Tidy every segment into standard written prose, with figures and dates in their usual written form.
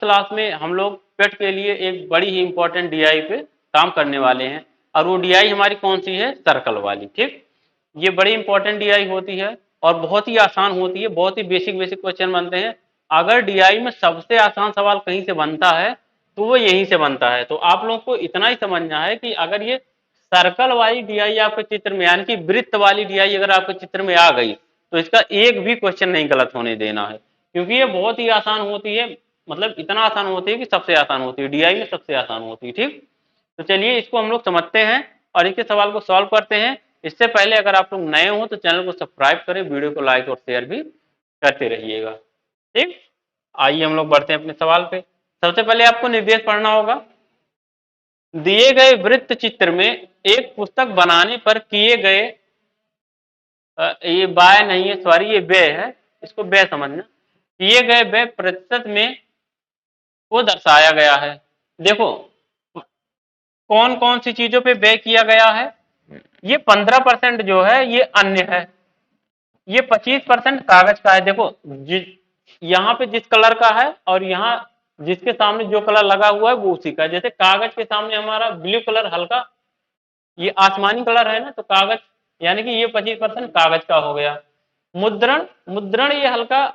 Class में हम लोग पेट के लिए एक बड़ी ही इंपॉर्टेंट डीआई पे काम करने वाले हैं, और वो डीआई हमारी कौन सी है, सर्कल वाली। ठीक, ये बड़ी इंपॉर्टेंट डीआई होती है और बहुत ही आसान होती है, बहुत ही बेसिक बेसिक क्वेश्चन बनते हैं। अगर डीआई में सबसे आसान सवाल कहीं से बनता है तो वो यहीं से बनता है। तो आप लोगों को इतना ही समझना है कि अगर ये सर्कल वाली डीआई आपके चित्र में, यानी कि वृत्त वाली डीआई अगर आपके चित्र में आ गई तो इसका एक भी क्वेश्चन नहीं गलत होने देना है, क्योंकि ये बहुत ही आसान होती है। मतलब इतना आसान होती है कि सबसे आसान होती है, डीआई में सबसे आसान होती है। ठीक, तो चलिए इसको हम लोग समझते हैं और इसके सवाल को सॉल्व करते हैं। इससे पहले अगर आप लोग नए हो तो चैनल को सब्सक्राइब करें, वीडियो को लाइक और शेयर भी करते रहिएगा। ठीक, आइए हम लोग बढ़ते हैं अपने सवाल पे। सबसे पहले आपको निर्देश पढ़ना होगा। दिए गए वृत्त चित्र में एक पुस्तक बनाने पर किए गए, ये बाय नहीं है, सॉरी, ये व्यय है, इसको व्यय समझना। किए गए व्यय प्रतिशत में को दर्शाया गया है। देखो कौन कौन सी चीजों पे व्यय किया गया है। ये 15% जो है ये अन्य है, ये 25% कागज का है। देखो यहाँ पे जिस कलर का है और यहाँ जिसके सामने जो कलर लगा हुआ है वो उसी का है। जैसे कागज के सामने हमारा ब्लू कलर हल्का ये आसमानी कलर है ना, तो कागज यानी कि ये 25% कागज का हो गया। मुद्रण, मुद्रण ये हल्का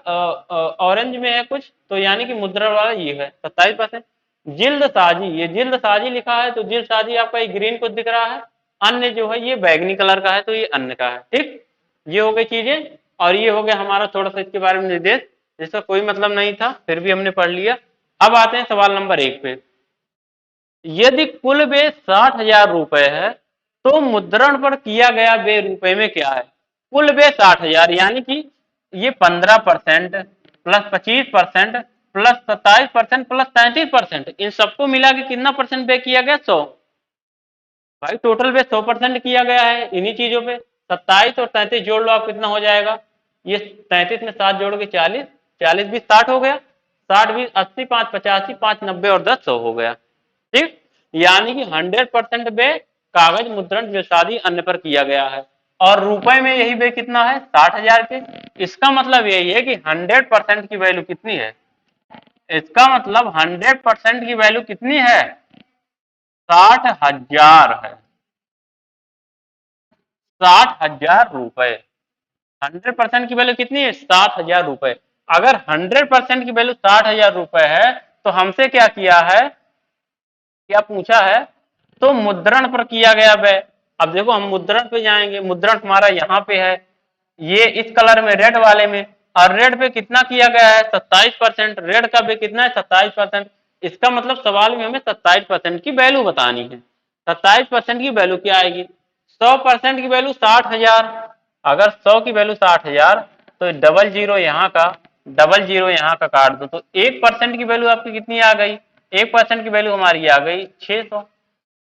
ऑरेंज में है कुछ, तो यानी कि मुद्रण वाला ये है 27%। जिल्द साजी, ये जिल्द साजी लिखा है तो जिल्द साजी आपका ये ग्रीन कुछ दिख रहा है। अन्य जो है ये बैगनी कलर का है तो ये अन्य का है। ठीक, ये हो गई चीजें, और ये हो गया हमारा थोड़ा सा इसके बारे में निर्देश, जिसका कोई मतलब नहीं था फिर भी हमने पढ़ लिया। अब आते हैं सवाल नंबर 1 पे। यदि कुल व्यय 60,000 रुपए है तो मुद्रण पर किया गया व्यय रुपए में क्या है। कुल व्यय 60,000, यानी कि ये 15% प्लस 25% प्लस 27% प्लस 33%, इन सबको मिला के कितना परसेंट व्यय किया गया, 100। भाई टोटल व्यय 100% किया गया है इन्हीं चीजों पे। 27 और 33 जोड़ लो आप, कितना हो जाएगा, ये 33 में 7 जोड़ के 40, 40 20 60 हो गया, 60 20 80, 5 85, 5 90 और 10 100 हो गया। ठीक, यानी कि 100% व्यय कागज मुद्रण व्यवसायी अन्य पर किया गया है, और रुपए में यही व्यय कितना है, 60,000 के। इसका मतलब यही है कि 100% की वैल्यू कितनी है, इसका मतलब 100% की वैल्यू कितनी है, 60,000 है, 60,000 रुपए। 100% की वैल्यू कितनी है, 60,000 रुपए। अगर 100% की वैल्यू 60,000 रुपए है तो हमसे क्या किया है, क्या पूछा है, तो मुद्रण पर किया गया व्यय। अब देखो हम मुद्रण पे जाएंगे, मुद्रण हमारा यहाँ पे है, ये इस कलर में रेड वाले में, और रेड पे कितना किया गया है, 27%। रेड का व्यय कितना है, 27%। इसका मतलब सवाल में हमें 27% की वैल्यू बतानी है। 27% की वैल्यू क्या आएगी, 100% की वैल्यू 60,000। अगर 100 की वैल्यू 60,000 तो डबल जीरो यहाँ का, डबल जीरो यहाँ का काट दो, तो 1% की वैल्यू आपकी कितनी आ गई, 1% की वैल्यू हमारी आ गई 600।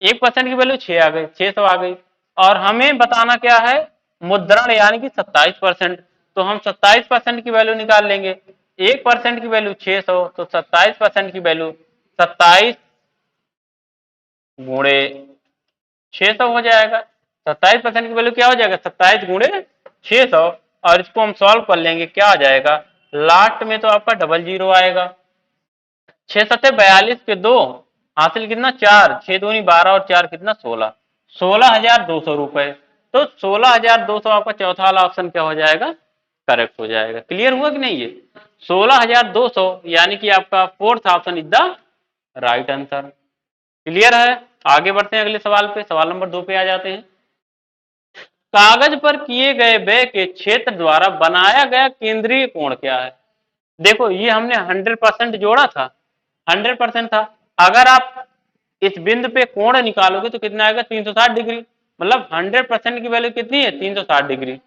1% की वैल्यू 6 आ गई, 600 आ गई। और हमें बताना क्या है, मुद्रण यानी कि 27%, तो हम 27% की वैल्यू निकाल लेंगे। 1% की वैल्यू 600, तो 27% की वैल्यू 27 गुणे 600 हो जाएगा। 27% की वैल्यू क्या हो जाएगा, 27 गुणे 600। और इसको हम सॉल्व कर लेंगे, क्या आ जाएगा, लास्ट में तो आपका डबल जीरो आएगा। 6 सत्ते 42 के 2 हासिल कितना, 4, 6 दूनी 12 और 4 कितना, 16, 16,200 रुपए। तो 16,200 आपका चौथा वाला ऑप्शन क्या हो जाएगा, करेक्ट हो जाएगा। क्लियर हुआ कि नहीं, ये 16,200 यानी कि आपका fourth option is the right answer. Clear है, आगे बढ़ते हैं अगले सवाल पे। सवाल नंबर 2 पे आ जाते हैं। कागज पर किए गए व्यय के क्षेत्र द्वारा बनाया गया केंद्रीय कोण क्या है। देखो ये हमने 100% जोड़ा था, 100% था। अगर आप इस बिंदु पे कोण निकालोगे तो कितना आएगा, 360 डिग्री। मतलब 100% की वैल्यू कितनी है, 360 डिग्री।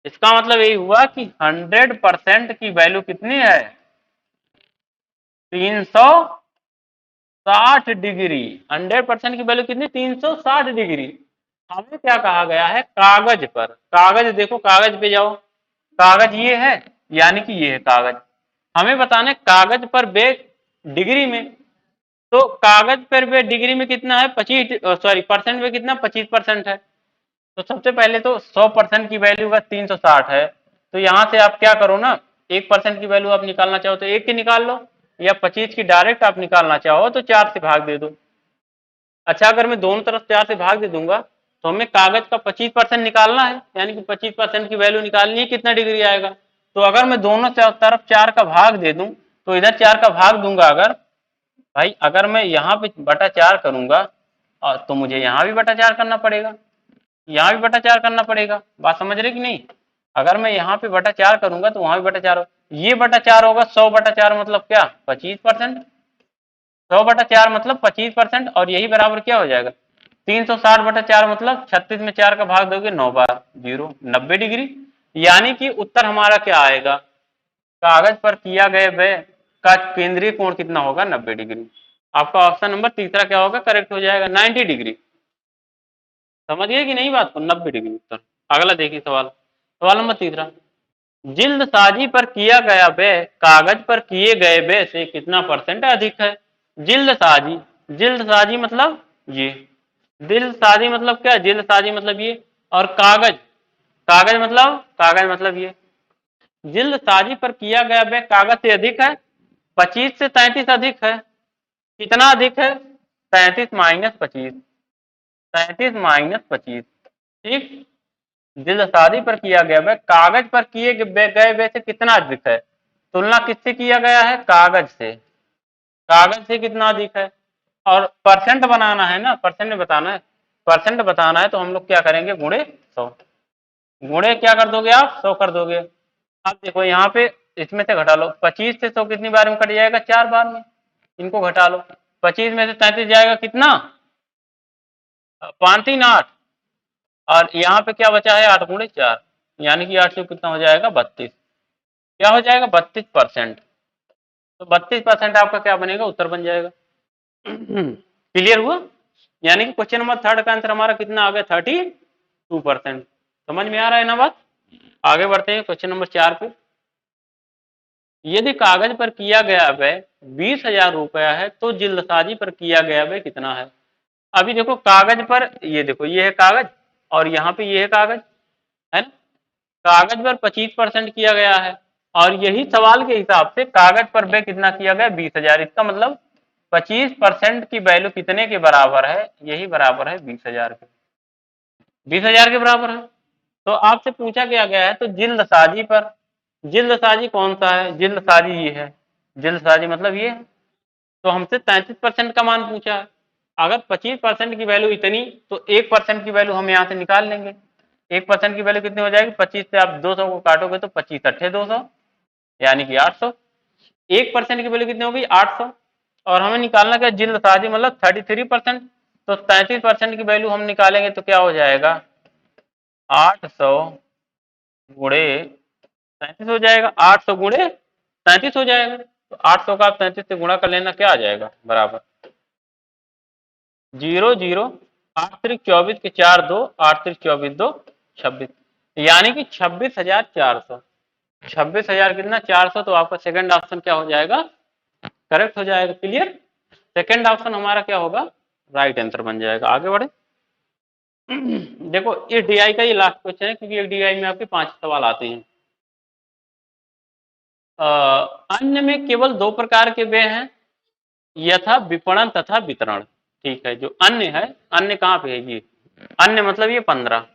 इसका मतलब यही हुआ कि 100% की वैल्यू कितनी है, 360 डिग्री। 100% की वैल्यू कितनी, 360 डिग्री। हमें क्या कहा गया है, कागज पर, कागज देखो कागज पे जाओ, कागज ये है यानी कि ये है कागज। हमें बताने कागज पर व्यय डिग्री में, तो कागज पर व्यय डिग्री में कितना है, 25, सॉरी परसेंट में कितना, 25% है। तो सबसे पहले तो 100% की वैल्यू का 360 है, तो यहां से आप क्या करो ना, 1% की वैल्यू आप निकालना चाहो तो 1 की निकाल लो, या 25 की डायरेक्ट आप निकालना चाहो तो 4 से भाग दे दो। अच्छा, अगर मैं दोनों तरफ 4 से भाग दे दूंगा तो हमें कागज का 25% निकालना है, यानी कि 25% की वैल्यू निकालनी है, कितना डिग्री आएगा। तो अगर मैं दोनों तरफ 4 का भाग दे दूं तो इधर 4 का भाग दूंगा, अगर भाई अगर मैं यहाँ पे बटा 4 करूंगा तो मुझे यहाँ भी बटा 4 करना पड़ेगा, यहाँ भी बटा 4 करना पड़ेगा। बात समझ रहे कि नहीं। अगर मैं यहाँ पे बटा 4 करूंगा तो वहां भी बटा 4 ये बटा 4 होगा। 100 बटा 4 मतलब क्या, 25%। 100 बटा 4 मतलब 25%, और यही बराबर क्या हो जाएगा, 360 बटा 4 मतलब 36 में 4 का भाग दोगे 9 बार 0, 90 डिग्री। यानी कि उत्तर हमारा क्या आएगा, कागज पर किया गया व्यय का केंद्रीय कोण कितना होगा, 90 डिग्री। आपका ऑप्शन नंबर तीसरा क्या होगा, करेक्ट हो जाएगा, 90 डिग्री। समझ गए कि नहीं बात को, 90 डिग्री उत्तर। अगला देखिए सवाल, सवाल नंबर तीसरा, जिल्दसाजी पर किया गया व्यय कागज पर किए गए व्यय से कितना परसेंट अधिक है। जिल्दसाजी, जिल्दसाजी मतलब ये, दिलसाजी मतलब क्या, जिल्दसाजी मतलब ये, और कागज, कागज मतलब ये। जिल्दसाजी पर किया गया व्यय कागज से अधिक है, 25 से 33 अधिक है। कितना अधिक है, 33 माइनस 25, 33 माइनस 25, ठीक। जिल्दसाजी पर किया गया व्यय कागज पर किए गए व्यय से कितना अधिक है, तुलना किससे किया गया है, कागज से, कागज से कितना अधिक है। और परसेंट बनाना है ना, परसेंट बताना है, परसेंट बताना है तो हम लोग क्या करेंगे, गुणे 100, गुणे क्या कर दोगे आप, 100 कर दोगे। अब देखो यहाँ पे इसमें से घटा लो, 25 से 100 कितनी बार में कट जाएगा, 4 बार में। इनको घटा लो, 25 में से 33 जाएगा कितना, 5 3 8, और यहाँ पे क्या बचा है, 8 गुणे 4, यानी कि 8 से कितना हो जाएगा, 32। क्या हो जाएगा, 32%। तो 32% आपका क्या बनेगा, उत्तर बन जाएगा। क्लियर हुआ। यानी कि क्वेश्चन नंबर थर्ड का आंसर हमारा कितना आ गया, 32%। समझ में आ रहा है ना बात। आगे बढ़ते हैं क्वेश्चन नंबर 4 पे। यदि कागज पर किया गया व्यय 20,000 रुपया है तो जिल्दसाजी पर किया गया व्यय कितना है। अभी देखो कागज पर, ये देखो ये है कागज और यहाँ पे ये है कागज, है ना। कागज पर 25% किया गया है, और यही सवाल के हिसाब से कागज पर व्यय कितना किया गया, 20,000। इसका मतलब 25% की वैल्यू कितने के बराबर है, यही बराबर है 20,000 के, 20,000 के बराबर है। तो आपसे पूछा क्या गया है, तो जिल्दसाजी पर, जिल्दसाजी कौन सा है, जिल्दसाजी ये है, जिल्दसाजी मतलब ये है। तो हमसे 33% का मान पूछा है। अगर 25% की वैल्यू इतनी, तो 1% की वैल्यू हम यहाँ से निकाल लेंगे। 1% की वैल्यू कितनी हो जाएगी, 25 से आप 200 को काटोगे तो 25 अट्ठे 200, यानी कि 800। 1% की वैल्यू कितनी होगी, 800। और हमें निकालना क्या, जिल्दसाजी मतलब 33%। तो 33% की वैल्यू हम निकालेंगे तो क्या हो जाएगा, 800 गुणे 37 हो जाएगा, 800 गुणे 37 हो जाएगा। तो 800 का आप 37 से गुणा कर लेना, क्या आ जाएगा, बराबर 0 0, 8 त्रिक 24 के 4 2, 8 त्रिक 24 2 26, यानी कि 26,400। 26,000 कितना, 400। तो आपका सेकंड ऑप्शन क्या हो जाएगा, करेक्ट हो जाएगा। क्लियर, सेकंड ऑप्शन हमारा क्या होगा, राइट आंसर बन जाएगा। आगे बढ़े। देखो ये डीआई का ये लास्ट क्वेश्चन है, क्योंकि एक डीआई में आपके 5 सवाल आते हैं। अन्य में केवल 2 प्रकार के व्यय हैं, यथा विपणन तथा वितरण। ठीक है, जो अन्य है, अन्य कहाँ पे है, ये अन्य मतलब ये 15।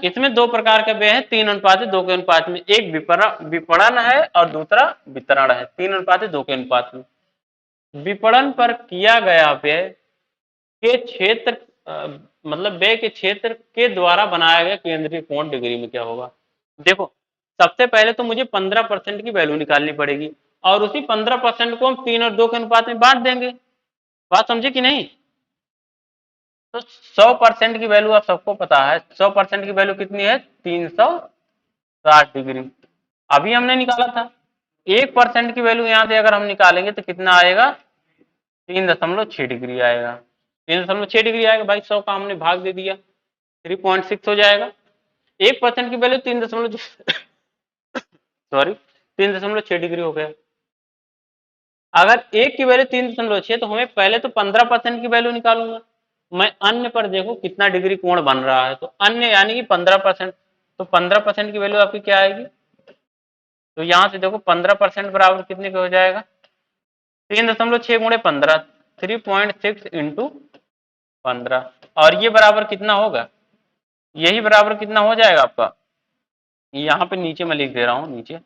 इसमें 2 प्रकार के व्यय हैं, 3:2 के अनुपात में। एक विपणन है और दूसरा वितरण है, 3:2 के अनुपात में। विपणन पर किया गया व्यय के क्षेत्र, मतलब व्यय के क्षेत्र के द्वारा बनाया गया केंद्रीय कोण डिग्री में क्या होगा। देखो सबसे पहले तो मुझे 15% की वैल्यू निकालनी पड़ेगी, और उसी 15% को हम 3 और 2 के अनुपात में बांट देंगे। बात समझे कि नहीं। तो 100% की वैल्यू आप सबको पता है, 100% की वैल्यू कितनी है, 360 डिग्री। अभी हमने निकाला था। 1% की वैल्यू यहां से अगर हम निकालेंगे तो कितना आएगा, 3.6 डिग्री आएगा। 3.6 डिग्री आएगा भाई, 100 का हमने भाग दे दिया, 3.6 हो जाएगा। 1% की वैल्यू 3 सॉरी 3.6 डिग्री हो गया। अगर एक की वैल्यू 3.6, तो हमें पहले तो 15% की वैल्यू निकालूंगा मैं। अन्य पर देखो कितना डिग्री कोण बन रहा है, तो अन्य यानी कि 15%। तो 15% की वैल्यू आपकी क्या आएगी, तो यहां से देखो 15% बराबर कितने का हो जाएगा, 3.6 गुणे 15, 3.6 इंटू 15, और ये बराबर कितना होगा, यही बराबर कितना हो जाएगा आपका, यहाँ पे नीचे मैं लिख दे रहा हूँ, नीचे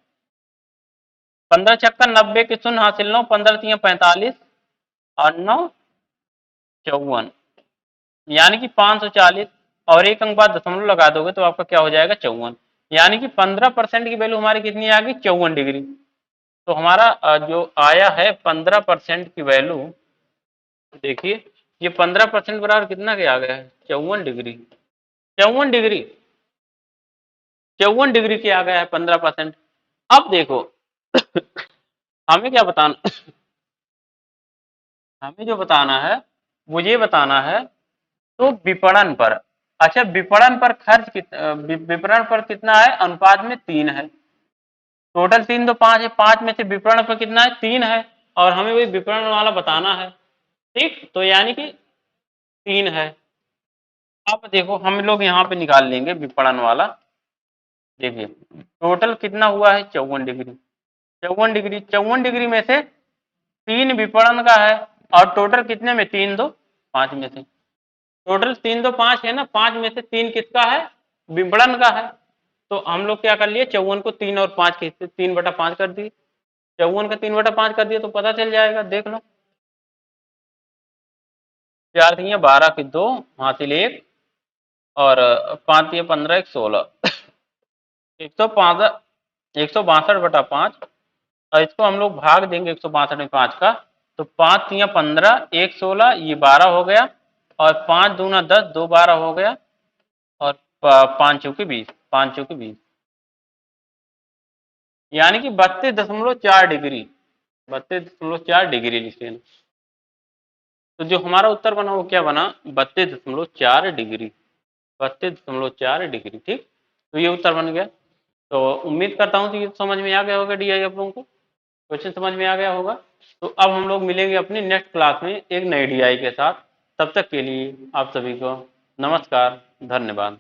15 छक्का 90 के शून्य हासिल 9, 15 तिया 45 और 9 54, यानी कि 540, और एक अंक बाद दशमलव लगा दोगे तो आपका क्या हो जाएगा 54, यानी कि 15% की वैल्यू हमारी कितनी आ गई 54 डिग्री। तो हमारा जो आया है 15% की वैल्यू, देखिए ये 15% बराबर कितना के आ गया है 54 डिग्री, 54 डिग्री, 54 डिग्री के आ गया है 15%। अब देखो हमें क्या बताना, हमें जो बताना है वो ये बताना है, तो विपणन पर, अच्छा विपणन पर खर्च विपणन पर कितना है, अनुपात में 3 है, टोटल 3 तो 5 है, 5 में से विपणन पर कितना है 3 है, और हमें वही विपणन वाला बताना है, ठीक, तो यानी कि 3 है। अब देखो हम लोग यहाँ पे निकाल लेंगे विपणन वाला, देखिए टोटल कितना हुआ है 54 डिग्री, 54 डिग्री, 54 डिग्री में से 3 विपणन का है, और टोटल कितने में 3 2 5 में से, टोटल 3 2 5 है ना, 5 में से 3 किसका है, विपणन का है। तो हम लोग क्या कर लिए 54 को 3 और 5 के हिस्से 3/5 कर दिए, 54 का 3/5 कर दिए तो पता चल जाएगा, देख लो 4 तिया 12 की 2 हासिल 1, और 5 तिया 15 1 16, 162/5, और इसको हम लोग भाग देंगे 162 में 5 का, तो 5 तिया 15 1 16, ये 12 हो गया, और 5 दूना 10 2 12 हो गया, और 5 चौके 20, 5 चौके 20, यानी कि 32.4 डिग्री, 32.4 डिग्री लिख लेना। तो जो हमारा उत्तर बना वो क्या बना 32.4 डिग्री, 32.4 डिग्री, ठीक, तो ये उत्तर बन गया। तो उम्मीद करता हूँ कि ये समझ में आ गया होगा, डीआई आप लोगों को क्वेश्चन समझ में आ गया होगा। तो अब हम लोग मिलेंगे अपनी नेक्स्ट क्लास में एक नई डीआई के साथ, तब तक के लिए आप सभी को नमस्कार, धन्यवाद।